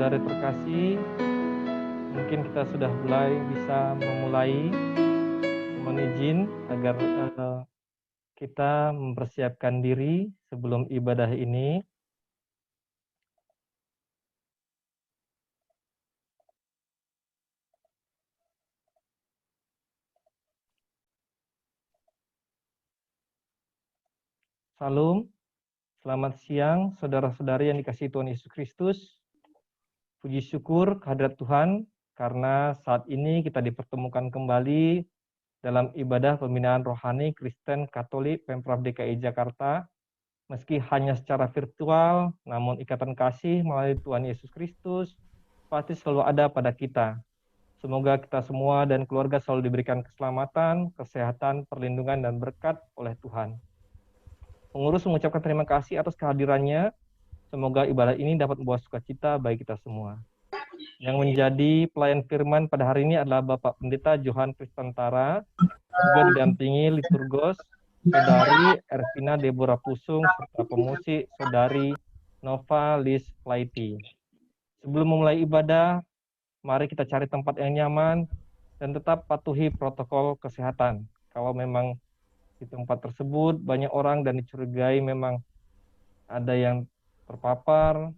saudara terkasih, mungkin kita sudah bisa memulai. Mohon izin agar kita mempersiapkan diri sebelum ibadah ini. Salam, selamat siang saudara-saudari yang dikasihi Tuhan Yesus Kristus. Puji syukur kehadirat Tuhan karena saat ini kita dipertemukan kembali dalam ibadah pembinaan rohani Kristen Katolik Pemprov DKI Jakarta. Meski hanya secara virtual, namun ikatan kasih melalui Tuhan Yesus Kristus pasti selalu ada pada kita. Semoga kita semua dan keluarga selalu diberikan keselamatan, kesehatan, perlindungan, dan berkat oleh Tuhan. Pengurus mengucapkan terima kasih atas kehadirannya. Semoga ibadah ini dapat membawa sukacita bagi kita semua. Yang menjadi pelayan firman pada hari ini adalah Bapak Pendeta Johan Kristantara, juga didampingi liturgos Saudari Ervina Deborah Pusung, serta pemusik Saudari Nova Lis Laiti. Sebelum memulai ibadah, mari kita cari tempat yang nyaman dan tetap patuhi protokol kesehatan. Kalau memang di tempat tersebut banyak orang dan dicurigai memang ada yang terpapar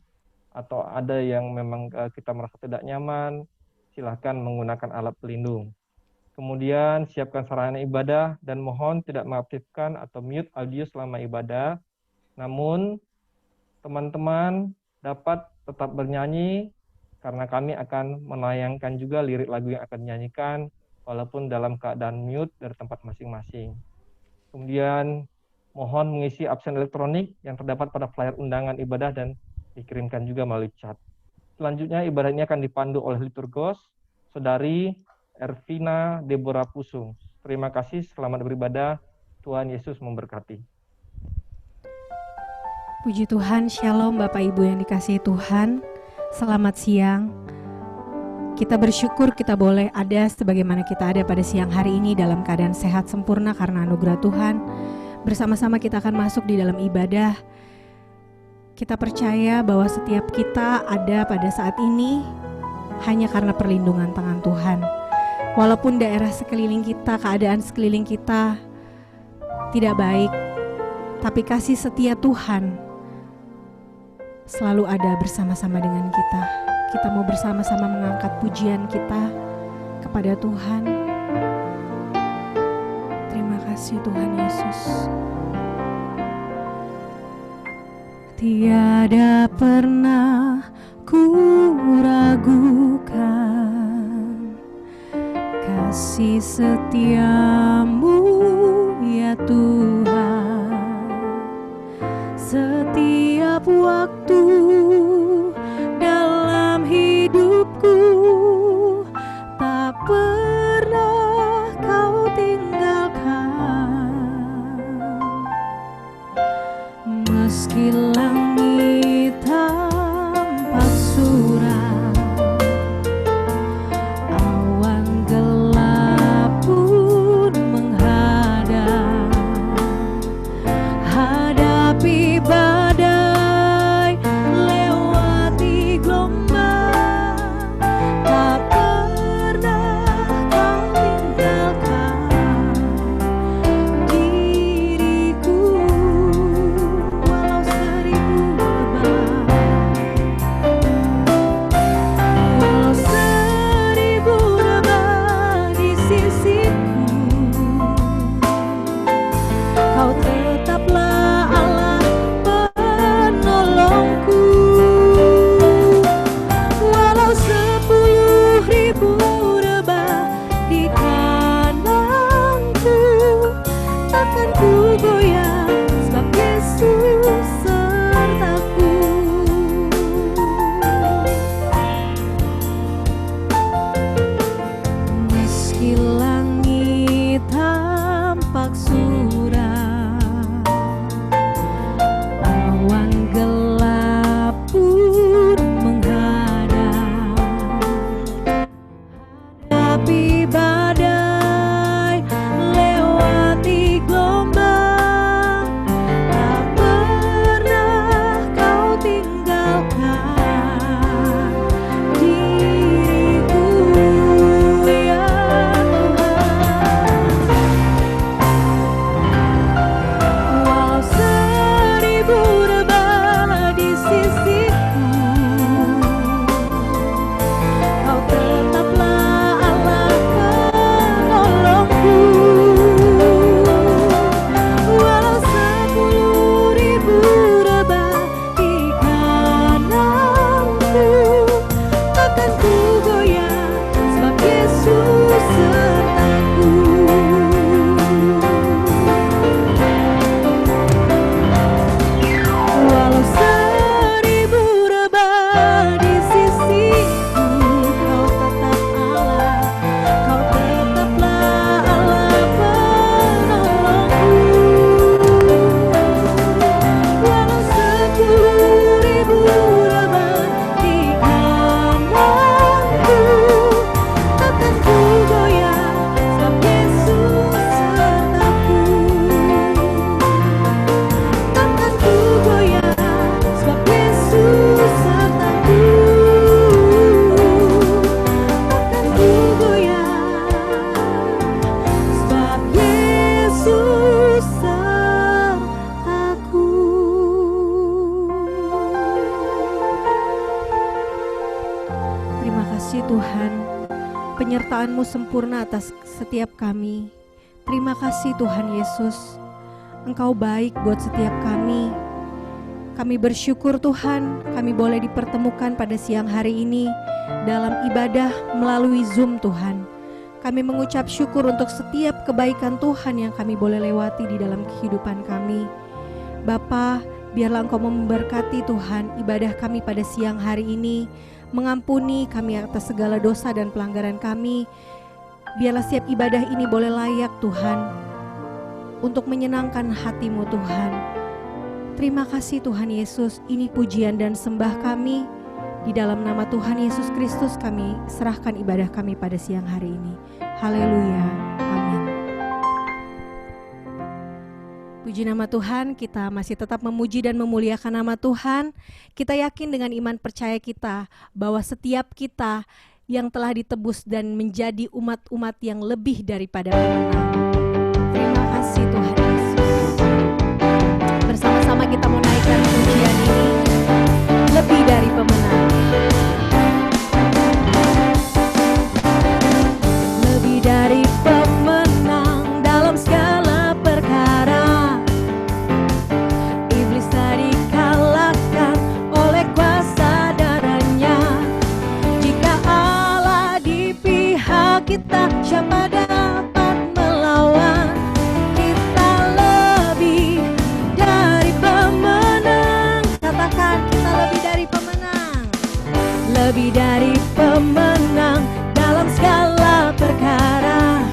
atau ada yang memang kita merasa tidak nyaman, silahkan menggunakan alat pelindung. Kemudian siapkan sarana ibadah dan mohon tidak mengaktifkan atau mute audio selama ibadah. Namun teman-teman dapat tetap bernyanyi karena kami akan menayangkan juga lirik lagu yang akan dinyanyikan walaupun dalam keadaan mute dari tempat masing-masing. Kemudian mohon mengisi absen elektronik yang terdapat pada flyer undangan ibadah dan dikirimkan juga melalui chat. Selanjutnya ibadah ini akan dipandu oleh liturgos Saudari Ervina Deborah Pusung. Terima kasih, selamat beribadah. Tuhan Yesus memberkati. Puji Tuhan, Shalom Bapak Ibu yang dikasihi Tuhan. Selamat siang. Kita bersyukur kita boleh ada sebagaimana kita ada pada siang hari ini dalam keadaan sehat sempurna karena anugerah Tuhan. Bersama-sama kita akan masuk di dalam ibadah. Kita percaya bahwa setiap kita ada pada saat ini hanya karena perlindungan tangan Tuhan. Walaupun daerah sekeliling kita, keadaan sekeliling kita tidak baik, tapi kasih setia Tuhan selalu ada bersama-sama dengan kita. Kita mau bersama-sama mengangkat pujian kita kepada Tuhan. Terima kasih Tuhan Yesus. Tiada pernah ku ragukan kasih setiamu ya Tuhan. Setiap waktu dalam hidupku tak pernah kau tinggalkan. Meski langit tampak suram, awan gelap pun menghadang. Hadapi badai, lewati gelombang, tak pernah kau tinggalkan diriku. Walau seribu rebah di sisiku, kau tetaplah Allah penolongku. Walau 10.000 rebah di kananku, takkan ku goyah sebab Yesus sertaku. Meski langit tampak suram, awan gelap pun menghadang. Hadapi badai, lewati gelombang, tak pernah kau tinggalkan karya-Mu sempurna atas setiap kami. Terima kasih Tuhan Yesus, Engkau baik buat setiap kami. Kami bersyukur Tuhan, kami boleh dipertemukan pada siang hari ini dalam ibadah melalui Zoom Tuhan. Kami mengucap syukur untuk setiap kebaikan Tuhan yang kami boleh lewati di dalam kehidupan kami. Bapa, biarlah Engkau memberkati Tuhan ibadah kami pada siang hari ini, mengampuni kami atas segala dosa dan pelanggaran kami. Biarlah setiap ibadah ini boleh layak Tuhan untuk menyenangkan hati-Mu Tuhan. Terima kasih Tuhan Yesus, ini pujian dan sembah kami. Di dalam nama Tuhan Yesus Kristus kami serahkan ibadah kami pada siang hari ini. Haleluya, amin. Puji nama Tuhan, kita masih tetap memuji dan memuliakan nama Tuhan. Kita yakin dengan iman percaya kita bahwa setiap kita yang telah ditebus dan menjadi umat-umat yang lebih daripada pemenang. Terima kasih Tuhan Yesus. Bersama-sama kita menaikkan pujian ini, lebih dari pemenang. Lebih dari pemenang dalam segala perkara. Iblis tadi kalahkan oleh kuasa darahnya. Jika Allah di pihak kita, siapa dapat melawan? Kita lebih dari pemenang. Katakan, kita lebih dari pemenang. Lebih dari pemenang dalam segala perkara.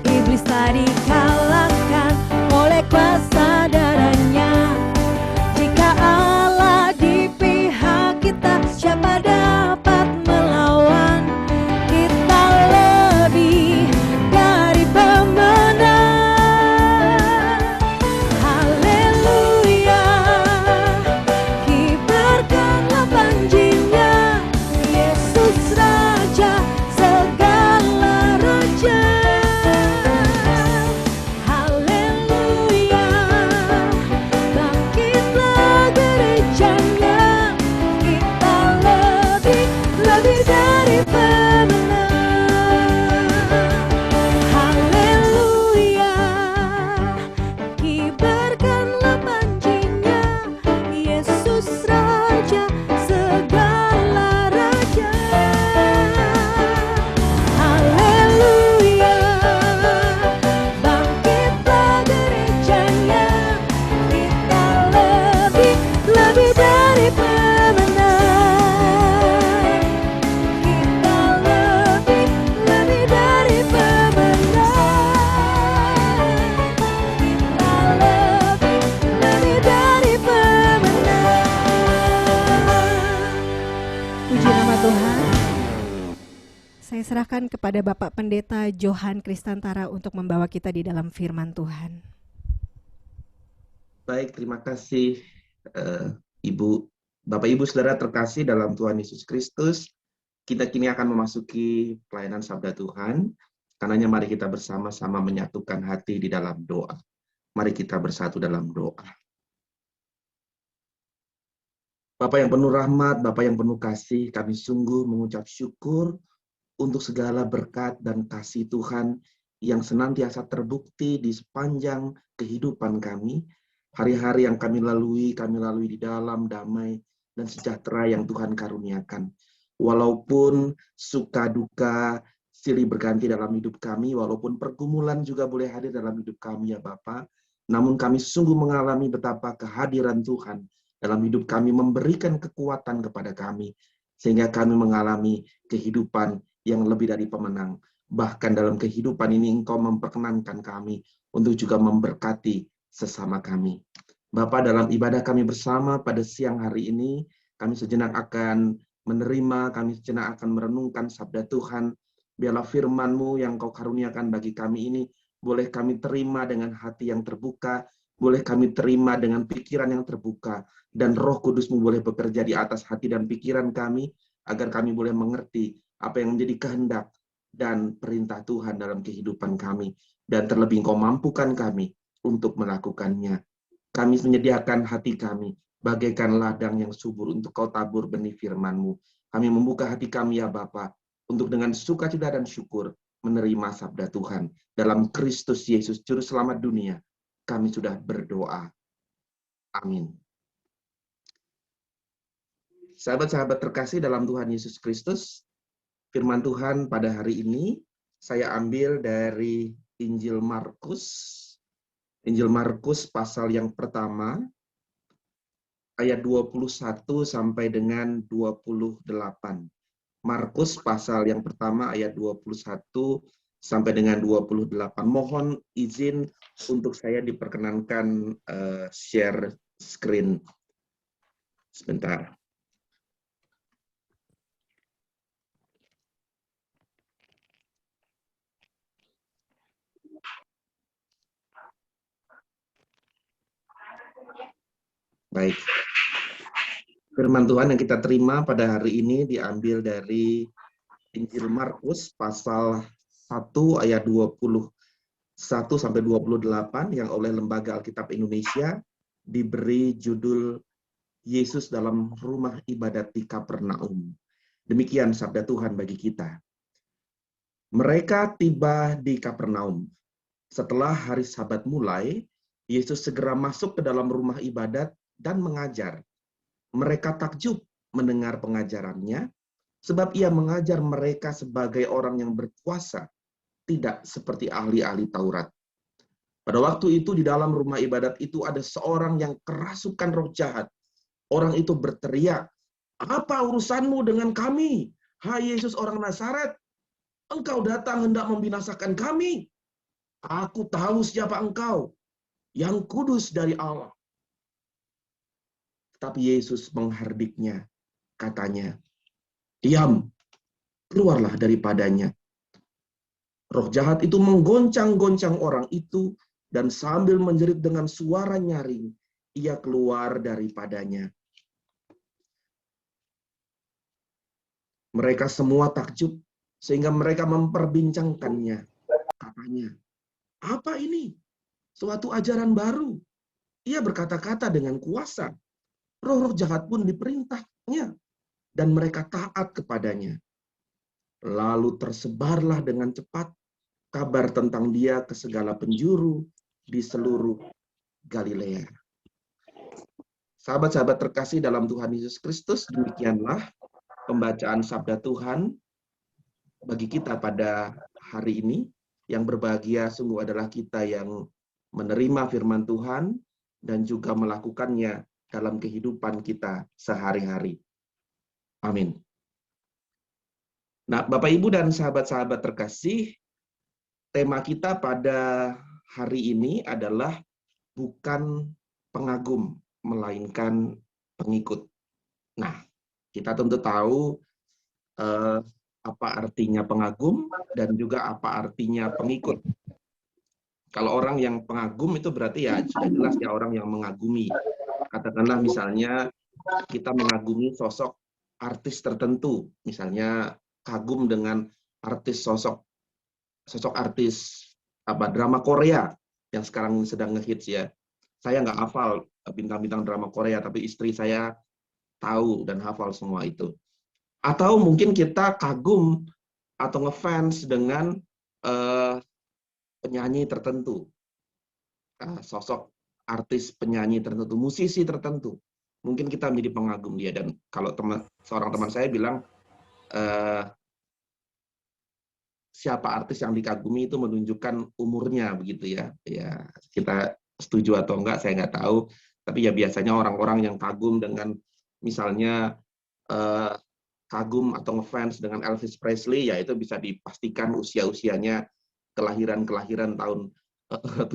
Iblis tadi kalahkan oleh kuasa darahnya. Jika Allah di pihak kita, siapa dapat melawan? Kita lebih dari pemenang. Haleluya, kibarkanlah panjinya, Yesus Raja segala raja. Haleluya, bangkitlah gerejanya, kita lebih dari pemenang. Haleluya, kibarkanlah panjinya, Yesus Raja segala raja. Haleluya, bangkitlah gerejanya, kita lebih dari pemenang. Kita lebih dari pemenang. Kita lebih dari pemenang. Puji nama Tuhan. Saya serahkan kepada Bapak Pendeta Johan Kristantara untuk membawa kita di dalam firman Tuhan. Baik, terima kasih Ibu, Bapak Ibu Saudara terkasih dalam Tuhan Yesus Kristus. Kita kini akan memasuki pelayanan Sabda Tuhan. Karenanya mari kita bersama-sama menyatukan hati di dalam doa. Mari kita bersatu dalam doa. Bapa yang penuh rahmat, Bapa yang penuh kasih, kami sungguh mengucap syukur untuk segala berkat dan kasih Tuhan yang senantiasa terbukti di sepanjang kehidupan kami. Hari-hari yang kami lalui di dalam damai dan sejahtera yang Tuhan karuniakan. Walaupun suka duka silih berganti dalam hidup kami, walaupun pergumulan juga boleh hadir dalam hidup kami ya Bapa, namun kami sungguh mengalami betapa kehadiran Tuhan dalam hidup kami memberikan kekuatan kepada kami, sehingga kami mengalami kehidupan yang lebih dari pemenang. Bahkan dalam kehidupan ini Engkau memperkenankan kami untuk juga memberkati sesama kami. Bapa, dalam ibadah kami bersama pada siang hari ini, kami sejenak akan menerima, kami sejenak akan merenungkan sabda Tuhan. Biarlah firman-Mu yang Kau karuniakan bagi kami ini, boleh kami terima dengan hati yang terbuka, boleh kami terima dengan pikiran yang terbuka, dan Roh Kudus-Mu boleh bekerja di atas hati dan pikiran kami, agar kami boleh mengerti apa yang menjadi kehendak dan perintah Tuhan dalam kehidupan kami, dan terlebih Engkau mampukan kami untuk melakukannya. Kami menyediakan hati kami bagaikan ladang yang subur untuk Kau tabur benih firman-Mu. Kami membuka hati kami ya Bapa, untuk dengan sukacita dan syukur menerima sabda Tuhan. Dalam Kristus Yesus, Juru Selamat dunia, kami sudah berdoa. Amin. Sahabat-sahabat terkasih dalam Tuhan Yesus Kristus, firman Tuhan pada hari ini saya ambil dari Injil Markus pasal yang pertama, ayat 21 sampai dengan 28. Markus pasal yang pertama ayat 21 sampai dengan 28. Mohon izin untuk saya diperkenankan share screen sebentar. Baik. Firman Tuhan yang kita terima pada hari ini diambil dari Injil Markus pasal 1 ayat 21 sampai 28 yang oleh Lembaga Alkitab Indonesia diberi judul Yesus dalam rumah ibadat di Kapernaum. Demikian sabda Tuhan bagi kita. Mereka tiba di Kapernaum. Setelah hari Sabat mulai, Yesus segera masuk ke dalam rumah ibadat dan mengajar. Mereka takjub mendengar pengajarannya, sebab ia mengajar mereka sebagai orang yang berkuasa, tidak seperti ahli-ahli Taurat. Pada waktu itu di dalam rumah ibadat itu ada seorang yang kerasukan roh jahat. Orang itu berteriak, "Apa urusanmu dengan kami, hai Yesus orang Nazaret? Engkau datang hendak membinasakan kami. Aku tahu siapa engkau, yang kudus dari Allah." Tapi Yesus menghardiknya, katanya, "Diam, keluarlah daripadanya." Roh jahat itu menggoncang-goncang orang itu, dan sambil menjerit dengan suara nyaring, ia keluar daripadanya. Mereka semua takjub, sehingga mereka memperbincangkannya. Katanya, "Apa ini? Suatu ajaran baru. Ia berkata-kata dengan kuasa. Roh-roh jahat pun diperintahnya, dan mereka taat kepadanya." Lalu tersebarlah dengan cepat kabar tentang dia ke segala penjuru di seluruh Galilea. Sahabat-sahabat terkasih dalam Tuhan Yesus Kristus, demikianlah pembacaan sabda Tuhan bagi kita pada hari ini. Yang berbahagia sungguh adalah kita yang menerima firman Tuhan dan juga melakukannya dalam kehidupan kita sehari-hari. Amin. Nah, Bapak, Ibu, dan sahabat-sahabat terkasih, tema kita pada hari ini adalah bukan pengagum, melainkan pengikut. Nah, kita tentu tahu apa artinya pengagum dan juga apa artinya pengikut. Kalau orang yang pengagum itu berarti ya sudah jelas ya orang yang mengagumi. Katakanlah misalnya kita mengagumi sosok artis tertentu, misalnya kagum dengan sosok artis drama Korea yang sekarang sedang ngehits ya. Saya nggak hafal bintang-bintang drama Korea, tapi istri saya tahu dan hafal semua itu. Atau mungkin kita kagum atau ngefans dengan penyanyi tertentu, sosok artis penyanyi tertentu, musisi tertentu. Mungkin kita menjadi pengagum dia. Dan kalau seorang teman saya bilang, siapa artis yang dikagumi itu menunjukkan umurnya, begitu ya. Ya, kita setuju atau enggak, saya nggak tahu. Tapi ya biasanya orang-orang yang kagum dengan misalnya kagum atau ngefans dengan Elvis Presley, ya itu bisa dipastikan usia-usianya kelahiran tahun 70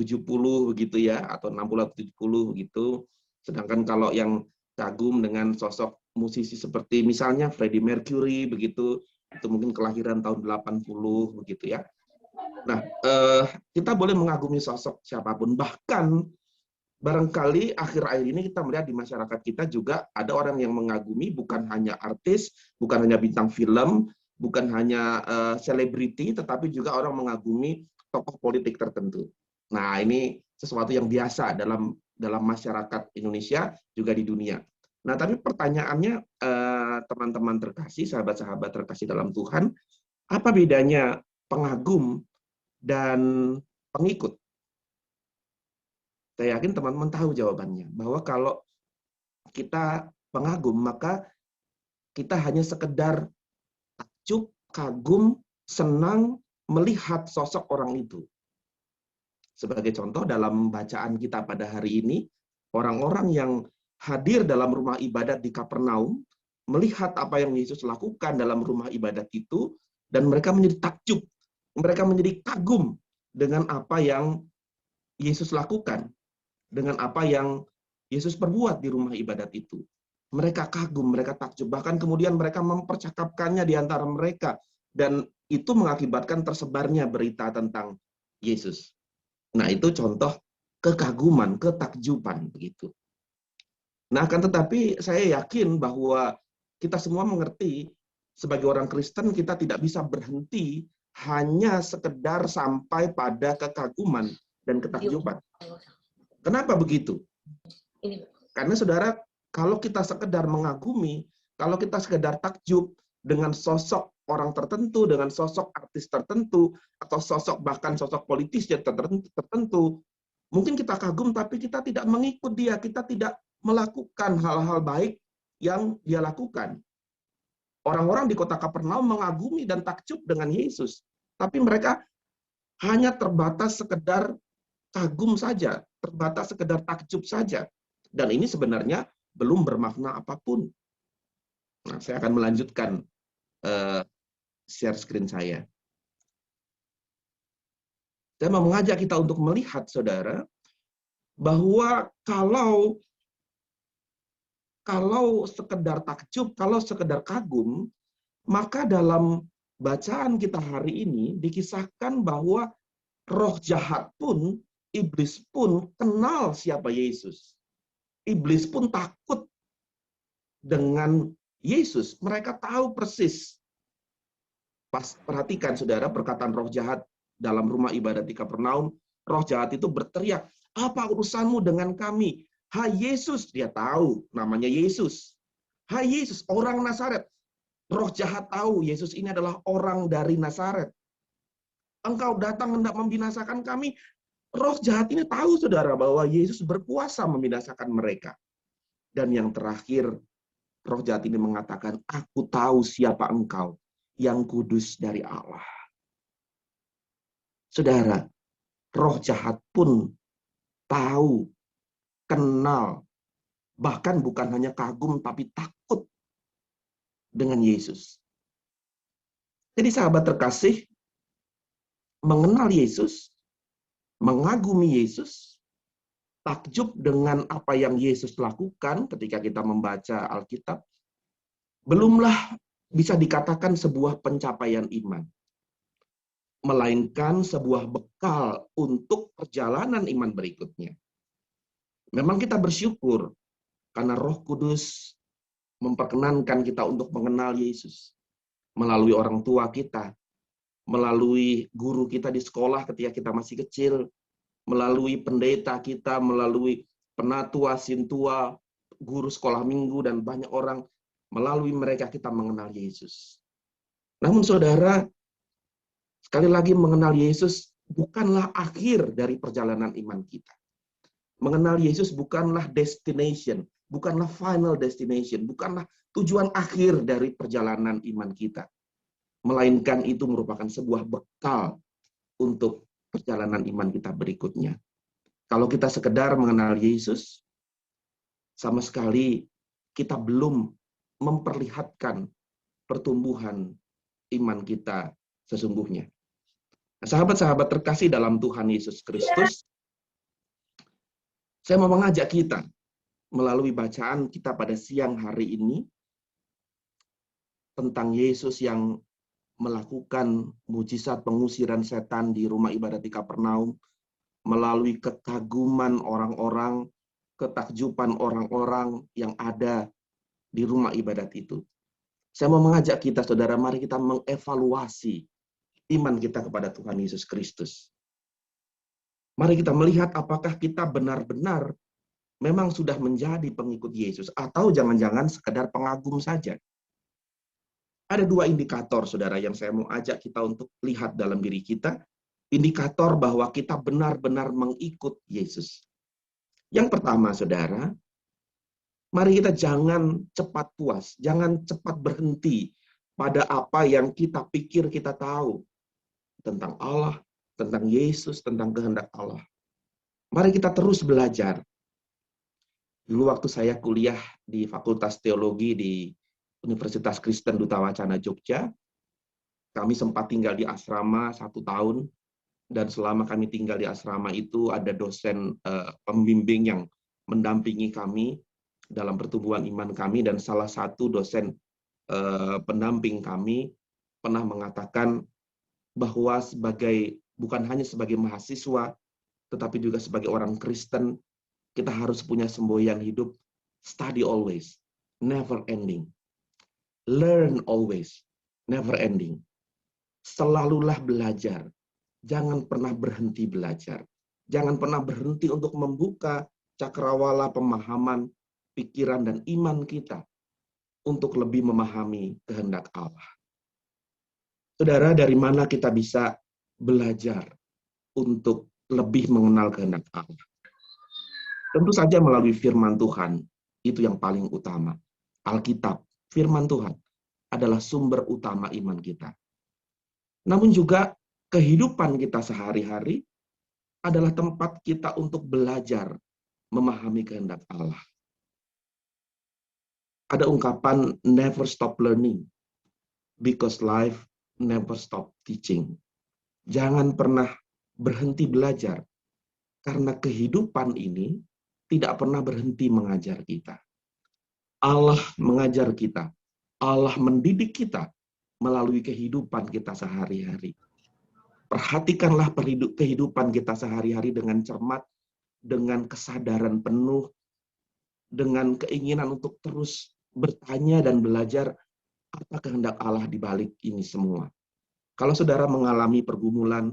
begitu ya, atau 60 atau 70 begitu. Sedangkan kalau yang kagum dengan sosok musisi seperti misalnya Freddie Mercury begitu, itu mungkin kelahiran tahun 80 begitu ya. Nah, kita boleh mengagumi sosok siapapun, bahkan barangkali akhir-akhir ini kita melihat di masyarakat kita juga ada orang yang mengagumi bukan hanya artis, bukan hanya bintang film, bukan hanya selebriti, tetapi juga orang mengagumi tokoh politik tertentu. Nah, ini sesuatu yang biasa dalam masyarakat Indonesia juga di dunia. Nah, tapi pertanyaannya teman-teman terkasih, sahabat-sahabat terkasih dalam Tuhan, Apa bedanya pengagum dan pengikut? Saya yakin teman-teman tahu jawabannya, bahwa kalau kita pengagum, maka kita hanya sekedar takjub, kagum, senang melihat sosok orang itu. Sebagai contoh, dalam bacaan kita pada hari ini, orang-orang yang hadir dalam rumah ibadat di Kapernaum, melihat apa yang Yesus lakukan dalam rumah ibadat itu, dan mereka menjadi takjub, mereka menjadi kagum dengan apa yang Yesus lakukan, dengan apa yang Yesus perbuat di rumah ibadat itu. Mereka kagum, mereka takjub, bahkan kemudian mereka mempercakapkannya di antara mereka, dan itu mengakibatkan tersebarnya berita tentang Yesus. Nah, itu contoh kekaguman, ketakjuban begitu. Nah, akan tetapi saya yakin bahwa kita semua mengerti, sebagai orang Kristen kita tidak bisa berhenti hanya sekedar sampai pada kekaguman dan ketakjuban. Kenapa begitu? Karena saudara, kalau kita sekedar mengagumi, kalau kita sekedar takjub dengan sosok orang tertentu, dengan sosok artis tertentu, atau bahkan sosok politis tertentu, mungkin kita kagum tapi kita tidak mengikut dia, kita tidak melakukan hal-hal baik yang dia lakukan. Orang-orang di kota Kapernaum mengagumi dan takjub dengan Yesus, tapi mereka hanya terbatas sekedar kagum saja, terbatas sekedar takjub saja. Dan ini sebenarnya belum bermakna apapun. Nah, saya akan melanjutkan share screen saya. Saya mau mengajak kita untuk melihat, saudara, bahwa kalau sekedar takjub, kalau sekedar kagum, maka dalam bacaan kita hari ini dikisahkan bahwa roh jahat pun, iblis pun kenal siapa Yesus. Iblis pun takut dengan Yesus. Mereka tahu persis. Perhatikan, saudara, perkataan roh jahat dalam rumah ibadat di Kapernaum. Roh jahat itu berteriak, "Apa urusanmu dengan kami? Hai Yesus," dia tahu namanya Yesus. "Hai Yesus, orang Nazaret." Roh jahat tahu Yesus ini adalah orang dari Nazaret. "Engkau datang hendak membinasakan kami." Roh jahat ini tahu, saudara, bahwa Yesus berkuasa membinasakan mereka. Dan yang terakhir, roh jahat ini mengatakan, "Aku tahu siapa engkau, yang kudus dari Allah." Saudara, roh jahat pun tahu, kenal, bahkan bukan hanya kagum, tapi takut dengan Yesus. Jadi sahabat terkasih, mengenal Yesus, mengagumi Yesus, takjub dengan apa yang Yesus lakukan ketika kita membaca Alkitab, belumlah bisa dikatakan sebuah pencapaian iman, melainkan sebuah bekal untuk perjalanan iman berikutnya. Memang kita bersyukur karena Roh Kudus memperkenankan kita untuk mengenal Yesus melalui orang tua kita, melalui guru kita di sekolah ketika kita masih kecil, melalui pendeta kita, melalui penatua, sintua, guru sekolah minggu, dan banyak orang. Melalui mereka kita mengenal Yesus. Namun saudara, sekali lagi, mengenal Yesus bukanlah akhir dari perjalanan iman kita. Mengenal Yesus bukanlah destination, bukanlah final destination, bukanlah tujuan akhir dari perjalanan iman kita. Melainkan itu merupakan sebuah bekal untuk perjalanan iman kita berikutnya. Kalau kita sekedar mengenal Yesus, sama sekali kita belum memperlihatkan pertumbuhan iman kita sesungguhnya. Sahabat-sahabat terkasih dalam Tuhan Yesus Kristus, saya mau mengajak kita melalui bacaan kita pada siang hari ini tentang Yesus yang melakukan mujizat pengusiran setan di rumah ibadat di Kapernaum, melalui kekaguman orang-orang, ketakjuban orang-orang yang ada di rumah ibadat itu. Saya mau mengajak kita, saudara, mari kita mengevaluasi iman kita kepada Tuhan Yesus Kristus. Mari kita melihat apakah kita benar-benar memang sudah menjadi pengikut Yesus, atau jangan-jangan sekedar pengagum saja. Ada dua indikator, saudara, yang saya mau ajak kita untuk lihat dalam diri kita. Indikator bahwa kita benar-benar mengikut Yesus. Yang pertama, saudara, mari kita jangan cepat puas, jangan cepat berhenti pada apa yang kita pikir kita tahu tentang Allah, tentang Yesus, tentang kehendak Allah. Mari kita terus belajar. Dulu waktu saya kuliah di Fakultas Teologi di Universitas Kristen Duta Wacana Jogja, kami sempat tinggal di asrama 1 tahun, dan selama kami tinggal di asrama itu ada dosen pembimbing yang mendampingi kami dalam pertumbuhan iman kami, dan salah satu dosen pendamping kami pernah mengatakan bahwa bukan hanya sebagai mahasiswa, tetapi juga sebagai orang Kristen, kita harus punya semboyan hidup, study always, never ending. Learn always, never ending. Selalulah belajar. Jangan pernah berhenti belajar. Jangan pernah berhenti untuk membuka cakrawala pemahaman, pikiran, dan iman kita untuk lebih memahami kehendak Allah. Saudara, dari mana kita bisa belajar untuk lebih mengenal kehendak Allah? Tentu saja melalui firman Tuhan, itu yang paling utama. Alkitab, firman Tuhan, adalah sumber utama iman kita. Namun juga kehidupan kita sehari-hari adalah tempat kita untuk belajar memahami kehendak Allah. Ada ungkapan never stop learning, because life never stop teaching. Jangan pernah berhenti belajar, karena kehidupan ini tidak pernah berhenti mengajar kita. Allah mengajar kita, Allah mendidik kita melalui kehidupan kita sehari-hari. Perhatikanlah kehidupan kita sehari-hari dengan cermat, dengan kesadaran penuh, dengan keinginan untuk terus bertanya dan belajar apa kehendak Allah di balik ini semua. Kalau saudara mengalami pergumulan,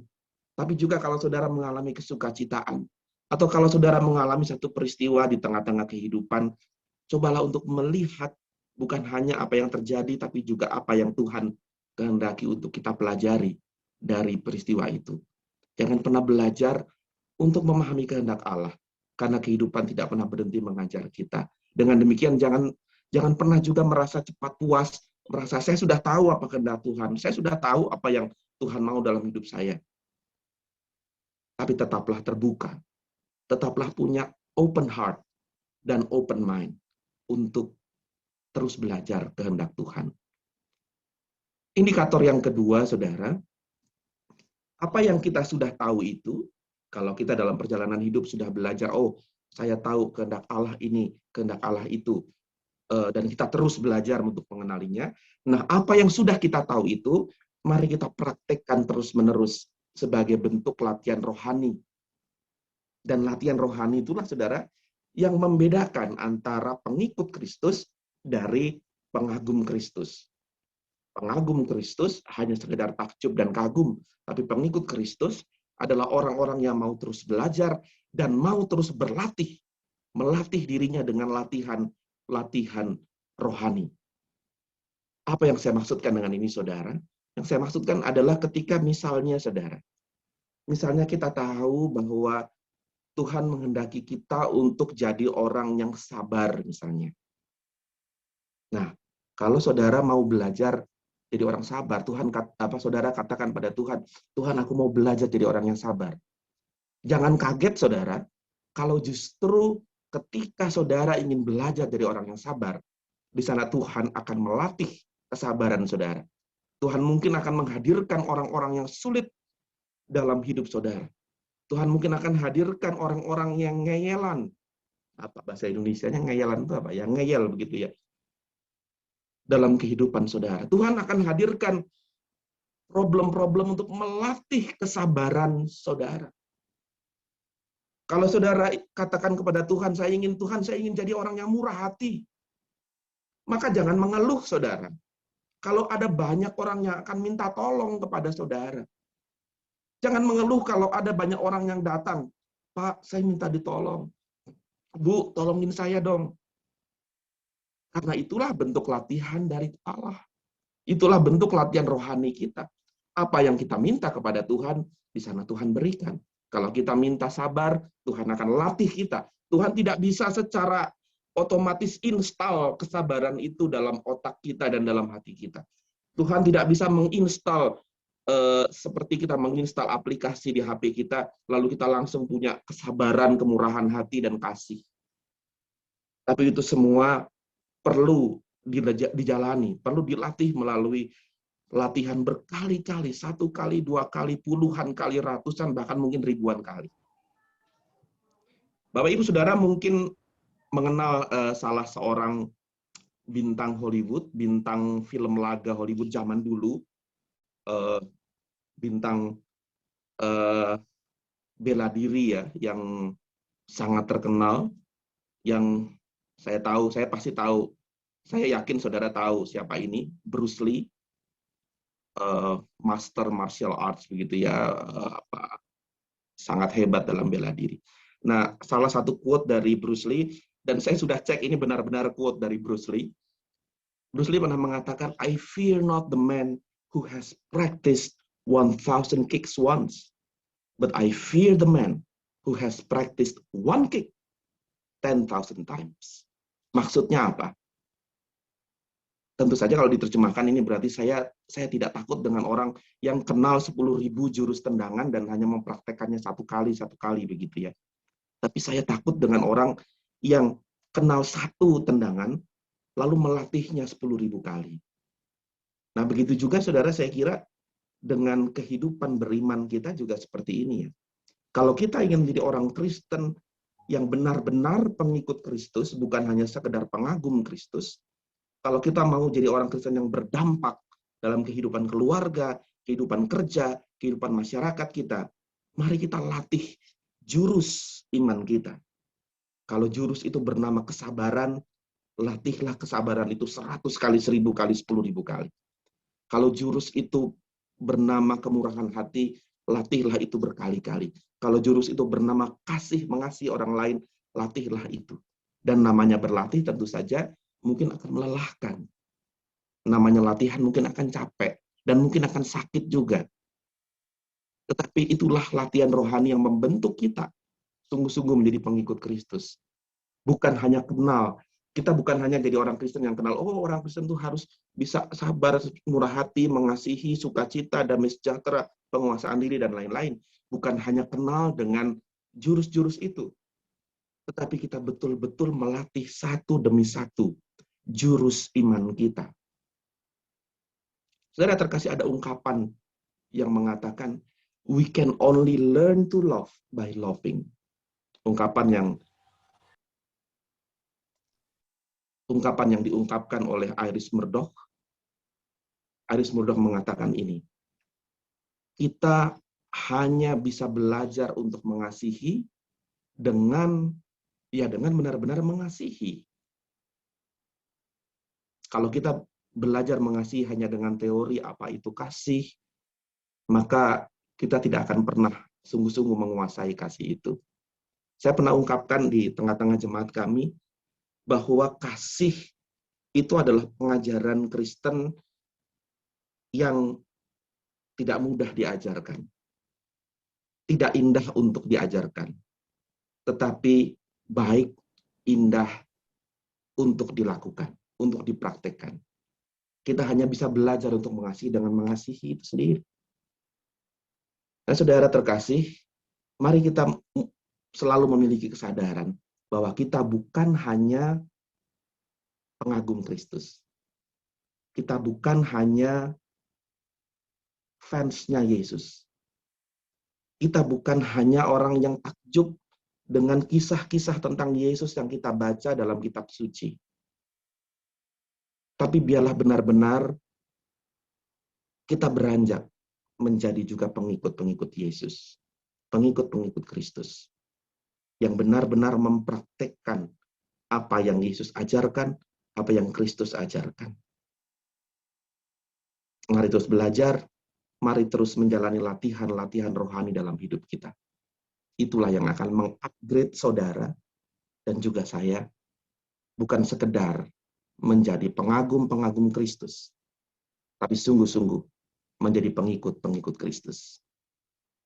tapi juga kalau saudara mengalami kesukacitaan, atau kalau saudara mengalami satu peristiwa di tengah-tengah kehidupan, cobalah untuk melihat bukan hanya apa yang terjadi, tapi juga apa yang Tuhan kehendaki untuk kita pelajari dari peristiwa itu. Jangan pernah belajar untuk memahami kehendak Allah, karena kehidupan tidak pernah berhenti mengajar kita. Dengan demikian, jangan pernah juga merasa cepat puas, merasa saya sudah tahu apa kehendak Tuhan, saya sudah tahu apa yang Tuhan mau dalam hidup saya. Tapi tetaplah terbuka, tetaplah punya open heart dan open mind untuk terus belajar kehendak Tuhan. Indikator yang kedua, saudara, apa yang kita sudah tahu itu, kalau kita dalam perjalanan hidup sudah belajar, oh saya tahu kehendak Allah ini, kehendak Allah itu, dan kita terus belajar untuk mengenalinya. Nah, apa yang sudah kita tahu itu, mari kita praktekkan terus-menerus sebagai bentuk latihan rohani. Dan latihan rohani itulah, saudara, yang membedakan antara pengikut Kristus dari pengagum Kristus. Pengagum Kristus hanya sekedar takjub dan kagum, tapi pengikut Kristus adalah orang-orang yang mau terus belajar dan mau terus berlatih, melatih dirinya dengan latihan rohani. Apa yang saya maksudkan dengan ini, saudara? Yang saya maksudkan adalah ketika misalnya, saudara, misalnya kita tahu bahwa Tuhan menghendaki kita untuk jadi orang yang sabar, misalnya. Nah, kalau saudara mau belajar jadi orang sabar, saudara katakan pada Tuhan, Tuhan, aku mau belajar jadi orang yang sabar. Jangan kaget, saudara, kalau justru ketika saudara ingin belajar jadi orang yang sabar, di sana Tuhan akan melatih kesabaran saudara. Tuhan mungkin akan menghadirkan orang-orang yang sulit dalam hidup saudara. Tuhan mungkin akan hadirkan orang-orang yang ngeyelan. Apa bahasa Indonesianya ngeyelan itu apa? Ya, ngeyel begitu ya. Dalam kehidupan saudara. Tuhan akan hadirkan problem-problem untuk melatih kesabaran saudara. Kalau saudara katakan kepada Tuhan, saya ingin jadi orang yang murah hati. Maka jangan mengeluh, saudara. Kalau ada banyak orang yang akan minta tolong kepada saudara. Jangan mengeluh kalau ada banyak orang yang datang. Pak, saya minta ditolong. Bu, tolongin saya dong. Karena itulah bentuk latihan dari Allah. Itulah bentuk latihan rohani kita. Apa yang kita minta kepada Tuhan, di sana Tuhan berikan. Kalau kita minta sabar, Tuhan akan latih kita. Tuhan tidak bisa secara otomatis install kesabaran itu dalam otak kita dan dalam hati kita. Tuhan tidak bisa menginstal seperti kita menginstal aplikasi di HP kita, lalu kita langsung punya kesabaran, kemurahan hati, dan kasih. Tapi itu semua perlu dijalani, perlu dilatih melalui latihan berkali-kali, 1 kali, 2 kali, puluhan kali, ratusan, bahkan mungkin ribuan kali. Bapak Ibu Saudara mungkin mengenal salah seorang bintang Hollywood, bintang film laga Hollywood zaman dulu, bintang bela diri ya, yang sangat terkenal, yang saya tahu, saya pasti tahu, saya yakin saudara tahu siapa ini, Bruce Lee, master martial arts begitu ya, sangat hebat dalam bela diri. Nah, salah satu quote dari Bruce Lee, dan saya sudah cek ini benar-benar quote dari Bruce Lee. Bruce Lee pernah mengatakan, I fear not the man who has practiced 1,000 kicks once, but I fear the man who has practiced 1 kick 10,000 times. Maksudnya apa? Tentu saja kalau diterjemahkan ini berarti saya tidak takut dengan orang yang kenal 10.000 jurus tendangan dan hanya mempraktekannya satu kali begitu ya. Tapi saya takut dengan orang yang kenal 1 tendangan lalu melatihnya 10.000 kali. Nah, begitu juga saudara, saya kira dengan kehidupan beriman kita juga seperti ini ya. Kalau kita ingin menjadi orang Kristen yang benar-benar pengikut Kristus, bukan hanya sekedar pengagum Kristus, kalau kita mau jadi orang Kristen yang berdampak dalam kehidupan keluarga, kehidupan kerja, kehidupan masyarakat kita, mari kita latih jurus iman kita. Kalau jurus itu bernama kesabaran, latihlah kesabaran itu 100 kali, 1.000 kali, 10.000 kali. Kalau jurus itu bernama kemurahan hati, latihlah itu berkali-kali. Kalau jurus itu bernama kasih, mengasihi orang lain, latihlah itu. Dan namanya berlatih tentu saja mungkin akan melelahkan. Namanya latihan mungkin akan capek, dan mungkin akan sakit juga. Tetapi itulah latihan rohani yang membentuk kita sungguh-sungguh menjadi pengikut Kristus. Bukan hanya kenal, kita bukan hanya jadi orang Kristen yang kenal, oh orang Kristen itu harus bisa sabar, murah hati, mengasihi, sukacita, damai sejahtera, penguasaan diri, dan lain-lain. Bukan hanya kenal dengan jurus-jurus itu, tetapi kita betul-betul melatih satu demi satu jurus iman kita. Saudara terkasih, ada ungkapan yang mengatakan, we can only learn to love by loving. Ungkapan yang diungkapkan oleh Iris Murdoch. Iris Murdoch mengatakan ini, kita hanya bisa belajar untuk mengasihi dengan benar-benar mengasihi. Kalau kita belajar mengasihi hanya dengan teori apa itu kasih, maka kita tidak akan pernah sungguh-sungguh menguasai kasih itu. Saya pernah ungkapkan di tengah-tengah jemaat kami bahwa kasih itu adalah pengajaran Kristen yang tidak mudah diajarkan. Tidak indah untuk diajarkan. Tetapi baik, indah untuk dilakukan, untuk dipraktekkan. Kita hanya bisa belajar untuk mengasihi dengan mengasihi itu sendiri. Nah, saudara terkasih, mari kita selalu memiliki kesadaran bahwa kita bukan hanya pengagum Kristus. Kita bukan hanya fansnya Yesus. Kita bukan hanya orang yang takjub dengan kisah-kisah tentang Yesus yang kita baca dalam kitab suci. Tapi biarlah benar-benar kita beranjak menjadi juga pengikut-pengikut Yesus. Pengikut-pengikut Kristus. Yang benar-benar mempraktekkan apa yang Yesus ajarkan, apa yang Kristus ajarkan. Mari terus belajar, mari terus menjalani latihan-latihan rohani dalam hidup kita. Itulah yang akan mengupgrade saudara dan juga saya, bukan sekedar menjadi pengagum-pengagum Kristus, tapi sungguh-sungguh menjadi pengikut-pengikut Kristus.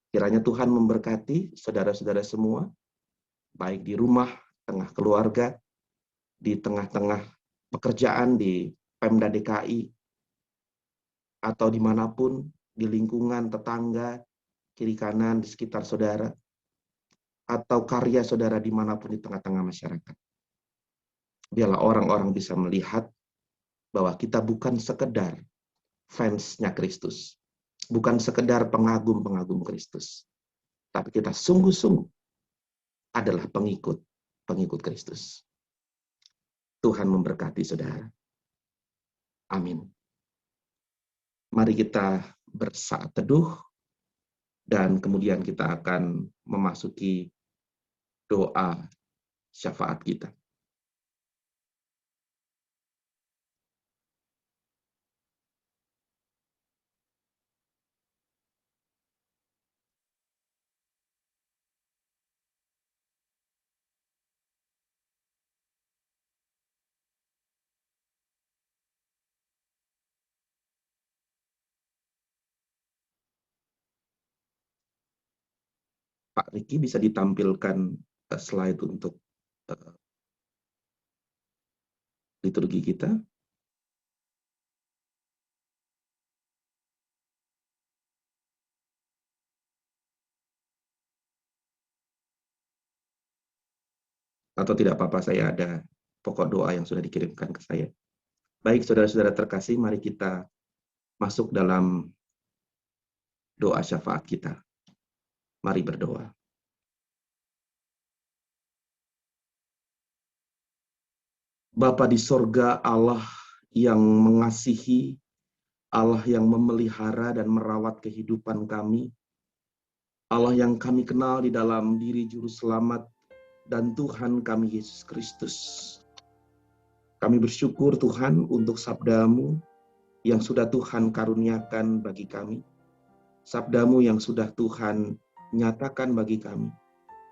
Kiranya Tuhan memberkati saudara-saudara semua, baik di rumah, tengah keluarga, di tengah-tengah pekerjaan di Pemda DKI, atau dimanapun, di lingkungan tetangga, kiri kanan, di sekitar saudara, atau karya saudara dimanapun di tengah-tengah masyarakat. Biarlah orang-orang bisa melihat bahwa kita bukan sekedar fansnya Kristus, bukan sekedar pengagum-pengagum Kristus, tapi kita sungguh-sungguh adalah pengikut Kristus. Tuhan memberkati saudara. Amin. Mari kita bersaat teduh, dan kemudian kita akan memasuki doa syafaat kita. Pak Riki, bisa ditampilkan slide untuk liturgi kita? Atau tidak apa-apa, saya ada pokok doa yang sudah dikirimkan ke saya. Baik, saudara-saudara terkasih, mari kita masuk dalam doa syafaat kita. Mari berdoa. Bapa di sorga, Allah yang mengasihi, Allah yang memelihara dan merawat kehidupan kami, Allah yang kami kenal di dalam diri Juru Selamat dan Tuhan kami Yesus Kristus. Kami bersyukur Tuhan untuk sabda-Mu yang sudah Tuhan karuniakan bagi kami, sabda-Mu yang sudah Tuhan nyatakan bagi kami,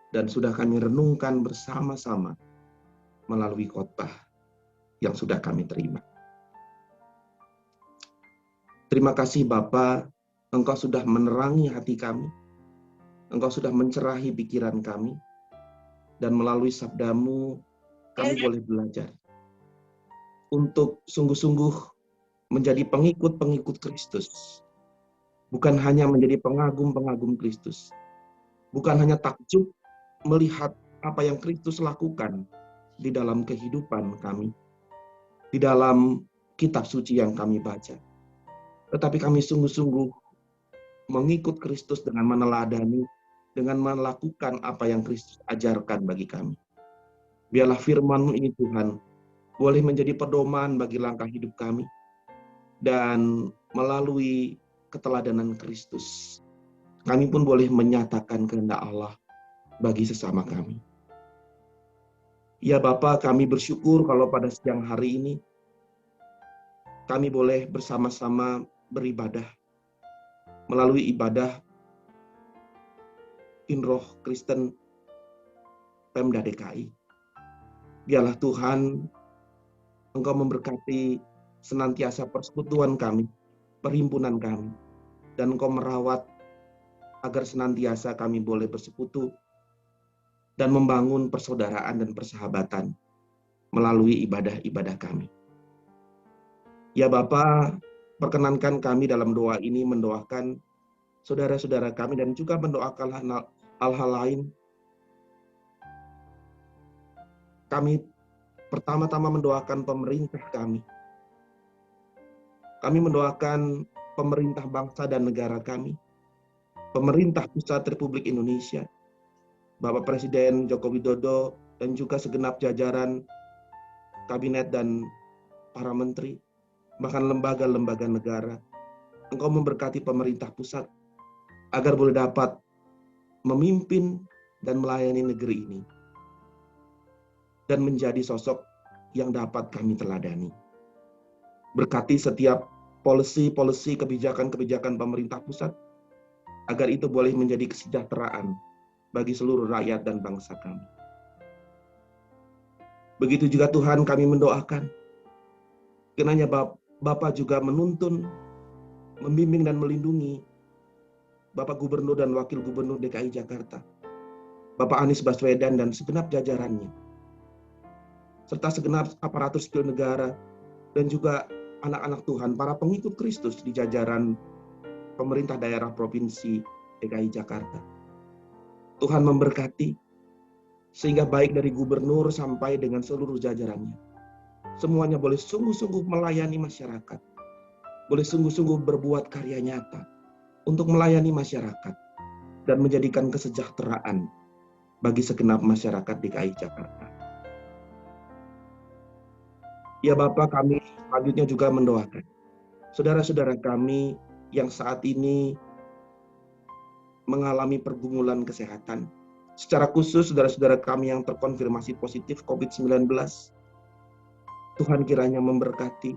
dan sudah kami renungkan bersama-sama melalui khotbah yang sudah kami terima. Terima kasih Bapa, Engkau sudah menerangi hati kami, Engkau sudah mencerahi pikiran kami, dan melalui sabda-Mu kami boleh belajar untuk sungguh-sungguh menjadi pengikut-pengikut Kristus. Bukan hanya menjadi pengagum-pengagum Kristus. Bukan hanya takjub melihat apa yang Kristus lakukan di dalam kehidupan kami, di dalam kitab suci yang kami baca. Tetapi kami sungguh-sungguh mengikut Kristus dengan meneladani, dengan melakukan apa yang Kristus ajarkan bagi kami. Biarlah firman-Mu ini Tuhan boleh menjadi pedoman bagi langkah hidup kami, dan melalui keteladanan Kristus, kami pun boleh menyatakan kehendak Allah bagi sesama kami. Ya Bapa, kami bersyukur kalau pada siang hari ini kami boleh bersama-sama beribadah melalui ibadah Inroh Kristen Pemda DKI. Biarlah Tuhan, Engkau memberkati senantiasa persekutuan kami, perhimpunan kami, dan Engkau merawat agar senantiasa kami boleh bersekutu dan membangun persaudaraan dan persahabatan melalui ibadah-ibadah kami. Ya Bapa, perkenankan kami dalam doa ini mendoakan saudara-saudara kami dan juga mendoakan hal-hal lain. Kami pertama-tama mendoakan pemerintah kami. Kami mendoakan pemerintah bangsa dan negara kami, pemerintah pusat Republik Indonesia, Bapak Presiden Joko Widodo, dan juga segenap jajaran kabinet dan para menteri, bahkan lembaga-lembaga negara. Engkau memberkati pemerintah pusat agar boleh dapat memimpin dan melayani negeri ini, dan menjadi sosok yang dapat kami teladani. Berkati setiap polisi kebijakan-kebijakan pemerintah pusat, agar itu boleh menjadi kesejahteraan bagi seluruh rakyat dan bangsa kami. Begitu juga Tuhan kami mendoakan, kiranya Bapa juga menuntun membimbing dan melindungi Bapak Gubernur dan Wakil Gubernur DKI Jakarta, Bapak Anies Baswedan dan segenap jajarannya, serta segenap aparatur sipil negara, dan juga anak-anak Tuhan, para pengikut Kristus di jajaran pemerintah daerah Provinsi DKI Jakarta. Tuhan memberkati, sehingga baik dari gubernur sampai dengan seluruh jajarannya, semuanya boleh sungguh-sungguh melayani masyarakat, boleh sungguh-sungguh berbuat karya nyata untuk melayani masyarakat dan menjadikan kesejahteraan bagi segenap masyarakat DKI Jakarta. Ya Bapak, kami selanjutnya juga mendoakan saudara-saudara kami yang saat ini mengalami pergumulan kesehatan. Secara khusus saudara-saudara kami yang terkonfirmasi positif COVID-19, Tuhan kiranya memberkati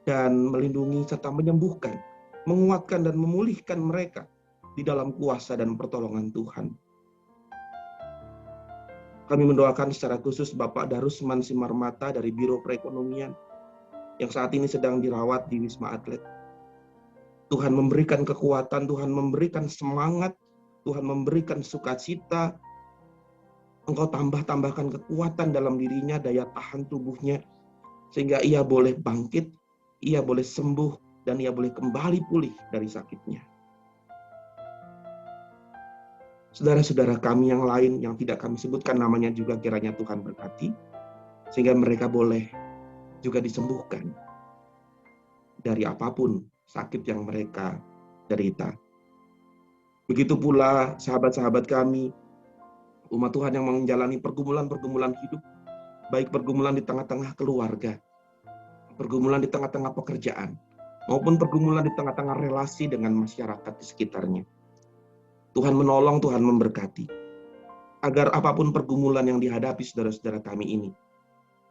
dan melindungi serta menyembuhkan, menguatkan dan memulihkan mereka di dalam kuasa dan pertolongan Tuhan. Kami mendoakan secara khusus Bapak Darusman Simarmata dari Biro Perekonomian yang saat ini sedang dirawat di Wisma Atlet. Tuhan memberikan kekuatan, Tuhan memberikan semangat, Tuhan memberikan sukacita. Engkau tambahkan kekuatan dalam dirinya, daya tahan tubuhnya, sehingga ia boleh bangkit, ia boleh sembuh, dan ia boleh kembali pulih dari sakitnya. Saudara-saudara kami yang lain yang tidak kami sebutkan namanya juga kiranya Tuhan berkati, sehingga mereka boleh juga disembuhkan dari apapun sakit yang mereka derita. Begitu pula sahabat-sahabat kami, umat Tuhan yang menjalani pergumulan-pergumulan hidup, baik pergumulan di tengah-tengah keluarga, pergumulan di tengah-tengah pekerjaan, maupun pergumulan di tengah-tengah relasi dengan masyarakat di sekitarnya. Tuhan menolong, Tuhan memberkati, agar apapun pergumulan yang dihadapi saudara-saudara kami ini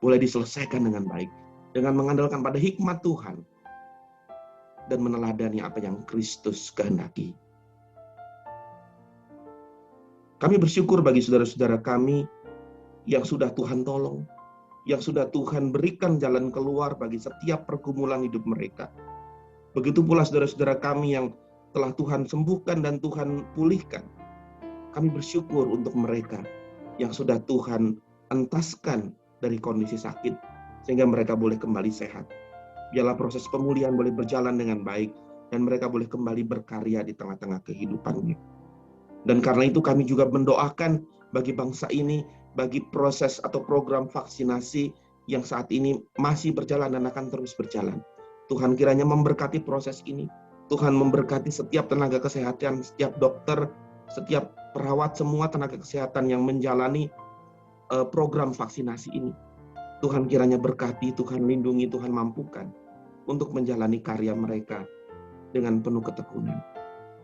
boleh diselesaikan dengan baik, dengan mengandalkan pada hikmat Tuhan, dan meneladani apa yang Kristus kehendaki. Kami bersyukur bagi saudara-saudara kami yang sudah Tuhan tolong, yang sudah Tuhan berikan jalan keluar bagi setiap pergumulan hidup mereka. Begitu pula saudara-saudara kami yang telah Tuhan sembuhkan dan Tuhan pulihkan. Kami bersyukur untuk mereka yang sudah Tuhan entaskan dari kondisi sakit, sehingga mereka boleh kembali sehat. Biarlah proses pemulihan boleh berjalan dengan baik, dan mereka boleh kembali berkarya di tengah-tengah kehidupannya. Dan karena itu kami juga mendoakan bagi bangsa ini, bagi proses atau program vaksinasi yang saat ini masih berjalan dan akan terus berjalan. Tuhan kiranya memberkati proses ini. Tuhan memberkati setiap tenaga kesehatan, setiap dokter, setiap perawat, semua tenaga kesehatan yang menjalani program vaksinasi ini. Tuhan kiranya berkati, Tuhan lindungi, Tuhan mampukan untuk menjalani karya mereka dengan penuh ketekunan.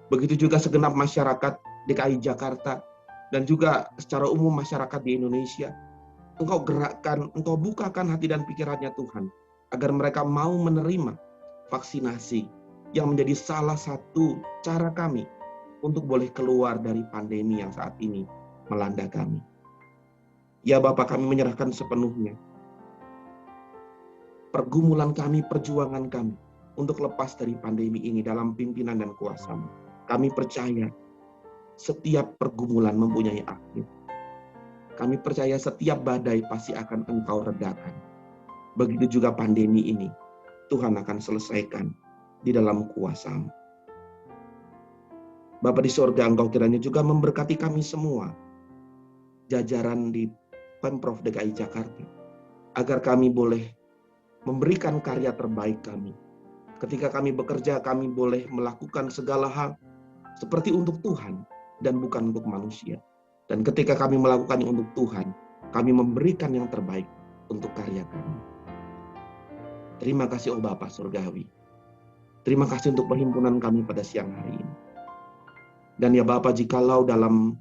Begitu juga segenap masyarakat DKI Jakarta dan juga secara umum masyarakat di Indonesia. Engkau gerakkan, Engkau bukakan hati dan pikirannya Tuhan, agar mereka mau menerima vaksinasi yang menjadi salah satu cara kami untuk boleh keluar dari pandemi yang saat ini melanda kami. Ya Bapa, kami menyerahkan sepenuhnya pergumulan kami, perjuangan kami untuk lepas dari pandemi ini dalam pimpinan dan kuasa-Mu. Kami percaya setiap pergumulan mempunyai akhir. Kami percaya setiap badai pasti akan Engkau redakan. Begitu juga pandemi ini, Tuhan akan selesaikan di dalam kuasa-Mu. Bapa di sorga, Engkau kiranya juga memberkati kami semua, jajaran di Pemprov DKI Jakarta, agar kami boleh memberikan karya terbaik kami. Ketika kami bekerja, kami boleh melakukan segala hal seperti untuk Tuhan dan bukan untuk manusia. Dan ketika kami melakukannya untuk Tuhan, kami memberikan yang terbaik untuk karya kami. Terima kasih, oh Bapa Surgawi. Terima kasih untuk perhimpunan kami pada siang hari ini. Dan ya Bapa, jikalau dalam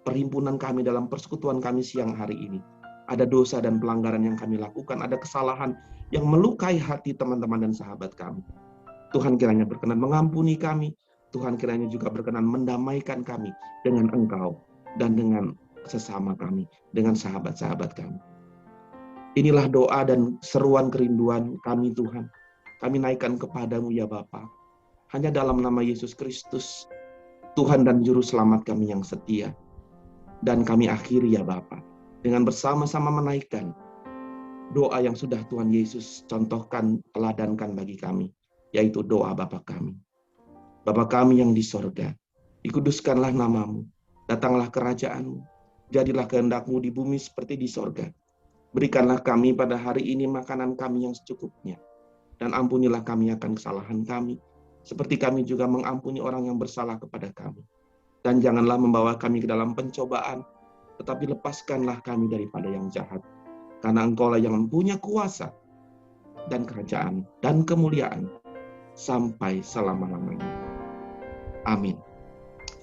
perhimpunan kami, dalam persekutuan kami siang hari ini, ada dosa dan pelanggaran yang kami lakukan, ada kesalahan yang melukai hati teman-teman dan sahabat kami, Tuhan kiranya berkenan mengampuni kami. Tuhan kiranya juga berkenan mendamaikan kami dengan Engkau dan dengan sesama kami, dengan sahabat-sahabat kami. Inilah doa dan seruan kerinduan kami Tuhan. kami naikkan kepadamu ya Bapa. Hanya dalam nama Yesus Kristus, Tuhan dan Juru Selamat kami yang setia. Dan kami akhiri ya Bapa, dengan bersama-sama menaikkan doa yang sudah Tuhan Yesus contohkan, teladankan bagi kami, yaitu doa Bapa kami. Bapa kami yang di sorga, dikuduskanlah namamu, datanglah kerajaanmu, jadilah kehendak-Mu di bumi seperti di sorga. Berikanlah kami pada hari ini makanan kami yang secukupnya, dan ampunilah kami akan kesalahan kami, seperti kami juga mengampuni orang yang bersalah kepada kami. Dan janganlah membawa kami ke dalam pencobaan, tetapi lepaskanlah kami daripada yang jahat. Karena Engkaulah yang mempunyai kuasa, dan kerajaan, dan kemuliaan, sampai selama-lamanya. Amin.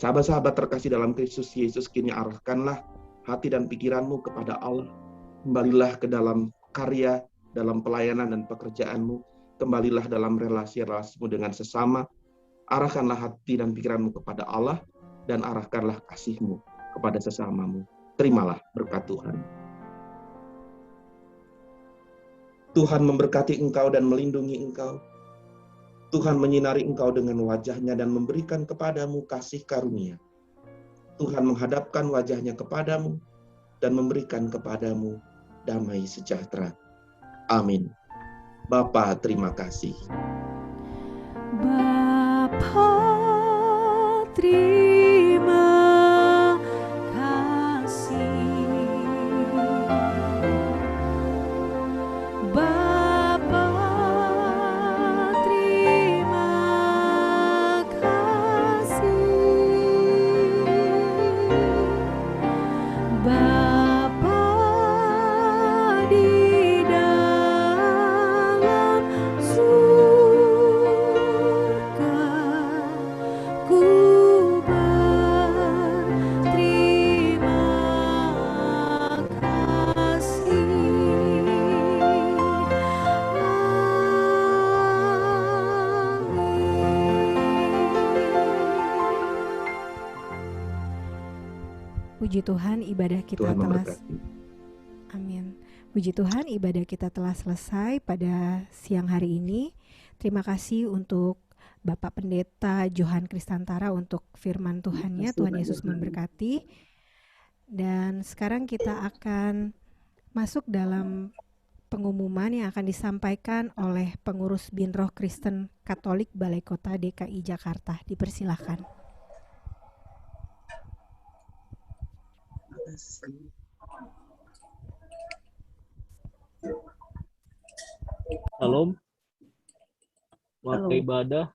Sahabat-sahabat terkasih dalam Kristus Yesus, kini arahkanlah hati dan pikiranmu kepada Allah. Kembalilah ke dalam karya, dalam pelayanan dan pekerjaanmu. Kembalilah dalam relasi-relasimu dengan sesama. Arahkanlah hati dan pikiranmu kepada Allah, dan arahkanlah kasihmu kepada sesamamu. Terimalah berkat Tuhan. Tuhan memberkati engkau dan melindungi engkau. Tuhan menyinari engkau dengan wajah-Nya dan memberikan kepadamu kasih karunia. Tuhan menghadapkan wajah-Nya kepadamu dan memberikan kepadamu damai sejahtera. Amin. Bapa, terima kasih. Bapa, terima kasih. Bapa, terima kasih. Bapa di dalam surga, ku berterima kasih. Puji Tuhan, ibadah kita Tuhan telah memberkati. Amin. Puji Tuhan, ibadah kita telah selesai pada siang hari ini. Terima kasih untuk Bapak Pendeta Johan Kristantara untuk firman Tuhannya. Tuhan Yesus memberkati. Dan sekarang kita akan masuk dalam pengumuman yang akan disampaikan oleh pengurus Binroh Kristen Katolik Balai Kota DKI Jakarta. Dipersilahkan. Salam, warga ibadah,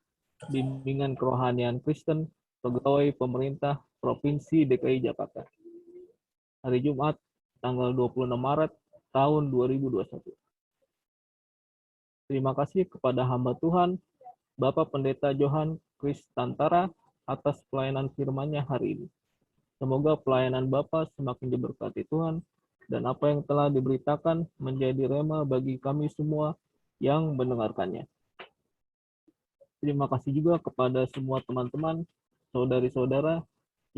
bimbingan kerohanian Kristen, pegawai pemerintah Provinsi DKI Jakarta. Hari Jumat, tanggal 26 Maret tahun 2021. Terima kasih kepada hamba Tuhan, Bapak Pendeta Johan Kristantara atas pelayanan firman-Nya hari ini. Semoga pelayanan Bapak semakin diberkati Tuhan, dan apa yang telah diberitakan menjadi rema bagi kami semua yang mendengarkannya. Terima kasih juga kepada semua teman-teman, saudari-saudara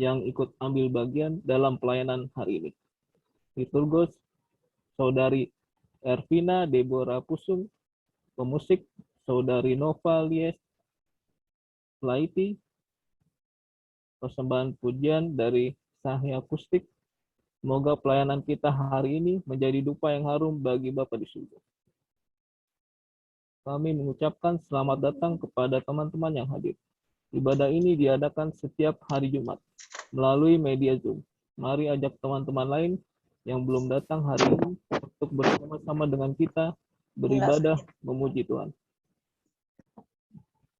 yang ikut ambil bagian dalam pelayanan hari ini. Liturgos, Saudari Ervina Deborah Pusung, pemusik, Saudari Nova Lies Laiti, persembahan pujian dari Sahya Akustik. Semoga pelayanan kita hari ini menjadi dupa yang harum bagi Bapa di surga. Kami mengucapkan selamat datang kepada teman-teman yang hadir. Ibadah ini diadakan setiap hari Jumat melalui media Zoom. Mari ajak teman-teman lain yang belum datang hari ini untuk bersama-sama dengan kita beribadah memuji Tuhan.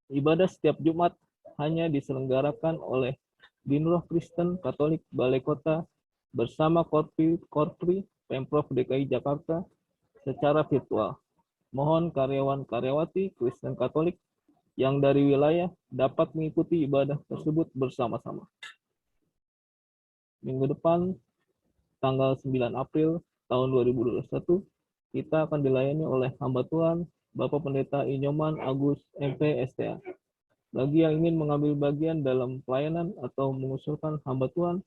Ibadah setiap Jumat hanya diselenggarakan oleh Binroh Kristen Katolik Balai Kota bersama Korpri Pemprov DKI Jakarta secara virtual. Mohon karyawan-karyawati Kristen Katolik yang dari wilayah dapat mengikuti ibadah tersebut bersama-sama. Minggu depan, tanggal 9 April tahun 2021, kita akan dilayani oleh hamba Tuhan, Bapak Pendeta Inyoman Agus MP STA. Bagi yang ingin mengambil bagian dalam pelayanan atau mengusulkan hamba Tuhan,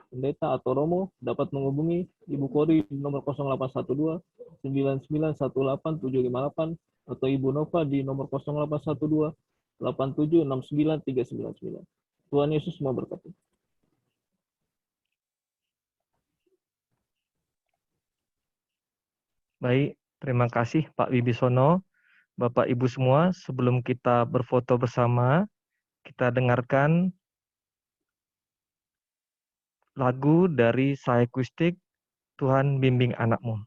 pendeta atau romo dapat menghubungi Ibu Kori di nomor 0812 9918 758 atau Ibu Nova di nomor 0812 8769 399. Tuhan Yesus memberkati. Baik, terima kasih Pak Wibisono. Bapak Ibu semua, sebelum kita berfoto bersama, kita dengarkan lagu dari Saya Akustik, Tuhan Bimbing Anakmu.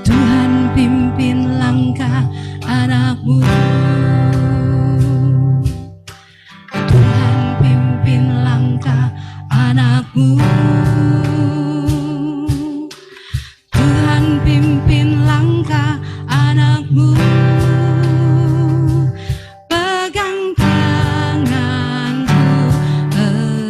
Tuhan pimpin langkah anakmu, Tuhan pimpin langkah anakmu, Tuhan pimpin langkah anakmu, pegang tanganku erat.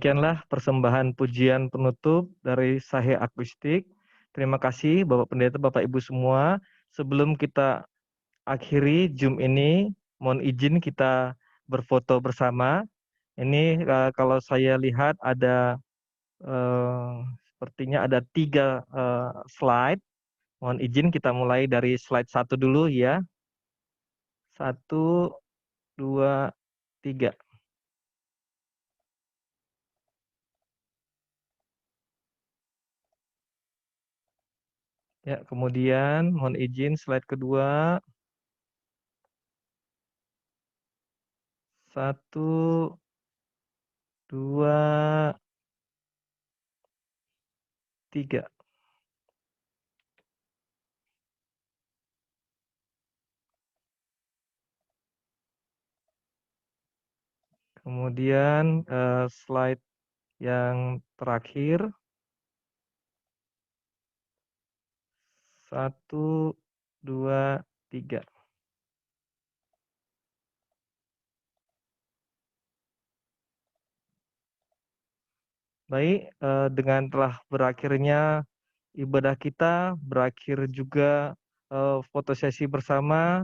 Demikianlah persembahan pujian penutup dari Sahe Akustik. Terima kasih Bapak Pendeta, Bapak Ibu semua. Sebelum kita akhiri Zoom ini, mohon izin kita berfoto bersama. Ini kalau saya lihat ada sepertinya ada 3 slide. Mohon izin kita mulai dari slide 1 dulu ya. 1, 2, 3. Ya, kemudian mohon izin slide kedua. 1, 2, 3. Kemudian slide yang terakhir. 1, 2, 3. Baik, dengan telah berakhirnya ibadah kita, berakhir juga foto sesi bersama.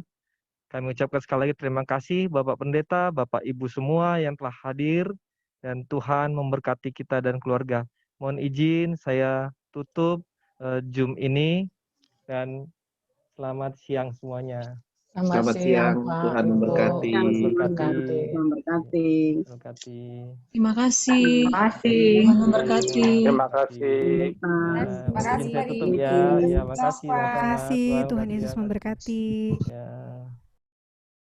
Kami ucapkan sekali lagi terima kasih Bapak Pendeta, Bapak Ibu semua yang telah hadir, dan Tuhan memberkati kita dan keluarga. Mohon izin saya tutup Zoom ini, dan selamat siang semuanya. Selamat siang, Pak Tuhan Ibu. memberkati. Memberkati. Memberkati. Terima kasih. Tuhan memberkati. Terima kasih. Izin saya tutup ya. Ya, makasih. Terima kasih, Tuhan Tuhan Yesus memberkati. memberkati. Ya.